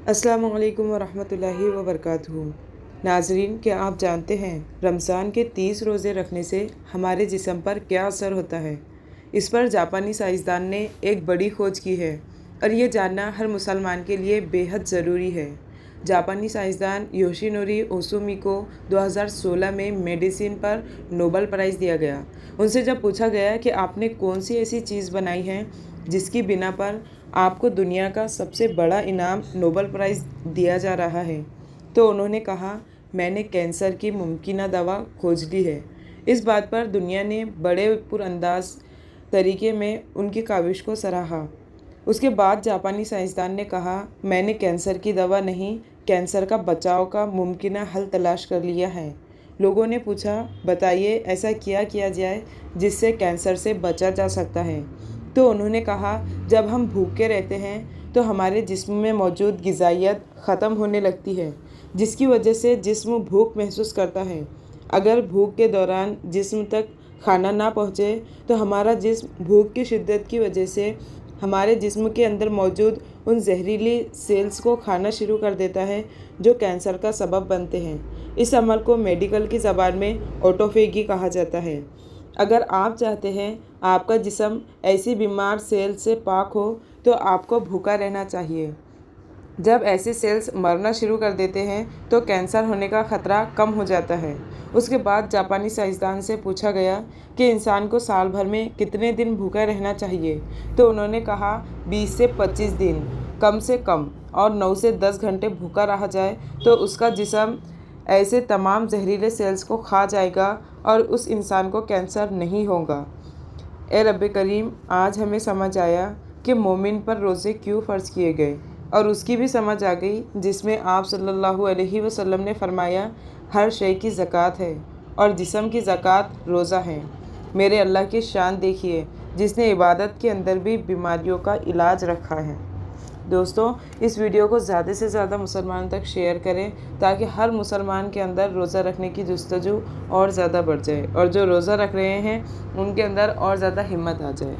अस्सलामु अलैकुम वरहमतुल्लाहि वबरकातुहू। नाजरीन, क्या आप जानते हैं रमज़ान के 30 रोज़े रखने से हमारे जिस्म पर क्या असर होता है? इस पर जापानी साइंसदान ने एक बड़ी खोज की है और ये जानना हर मुसलमान के लिए बेहद ज़रूरी है। जापानी साइंसदान योशिनोरी ओसुमी को 2016 में मेडिसिन पर नोबेल प्राइज़ दिया गया। उनसे जब पूछा गया कि आपने कौन सी ऐसी चीज़ बनाई है जिसकी बिना पर आपको दुनिया का सबसे बड़ा इनाम नोबेल प्राइज़ दिया जा रहा है, तो उन्होंने कहा, मैंने कैंसर की मुमकिन दवा खोज ली है। इस बात पर दुनिया ने बड़े पुरअंदाज तरीके में उनकी काविश को सराहा। उसके बाद जापानी साइंसदान ने कहा, मैंने कैंसर की दवा नहीं, कैंसर का बचाव का मुमकिन हल तलाश कर लिया है। लोगों ने पूछा, बताइए ऐसा क्या किया जाए जिससे कैंसर से बचा जा सकता है? तो उन्होंने कहा, जब हम भूखे रहते हैं तो हमारे जिस्म में मौजूद ग़िज़ाइयत ख़त्म होने लगती है, जिसकी वजह से जिस्म भूख महसूस करता है। अगर भूख के दौरान जिस्म तक खाना ना पहुँचे तो हमारा जिस्म भूख की शिद्दत की वजह से हमारे जिस्म के अंदर मौजूद उन जहरीली सेल्स को खाना शुरू कर देता है जो कैंसर का सबब बनते हैं। इस अमल को मेडिकल की ज़बान में ऑटोफेगी कहा जाता है। अगर आप चाहते हैं आपका जिस्म ऐसी बीमार सेल से पाक हो तो आपको भूखा रहना चाहिए। जब ऐसे सेल्स मरना शुरू कर देते हैं तो कैंसर होने का ख़तरा कम हो जाता है। उसके बाद जापानी साइंसदान से पूछा गया कि इंसान को साल भर में कितने दिन भूखा रहना चाहिए, तो उन्होंने कहा 20 से 25 दिन कम से कम, और 9 से 10 घंटे भूखा रहा जाए तो उसका जिस्म ऐसे तमाम जहरीले सेल्स को खा जाएगा और उस इंसान को कैंसर नहीं होगा। ए रब्बे करीम, आज हमें समझ आया कि मोमिन पर रोज़े क्यों फ़र्ज़ किए गए, और उसकी भी समझ आ गई जिसमें आप सल्लल्लाहु अलैहि वसल्लम ने फ़रमाया, हर शय की ज़कात है और जिस्म की ज़कात रोज़ा है। मेरे अल्लाह की शान देखिए जिसने इबादत के अंदर भी बीमारियों का इलाज रखा है। दोस्तों, इस वीडियो को ज़्यादा से ज़्यादा मुसलमान तक शेयर करें ताकि हर मुसलमान के अंदर रोज़ा रखने की जुस्तजू और ज़्यादा बढ़ जाए और जो रोज़ा रख रहे हैं उनके अंदर और ज़्यादा हिम्मत आ जाए।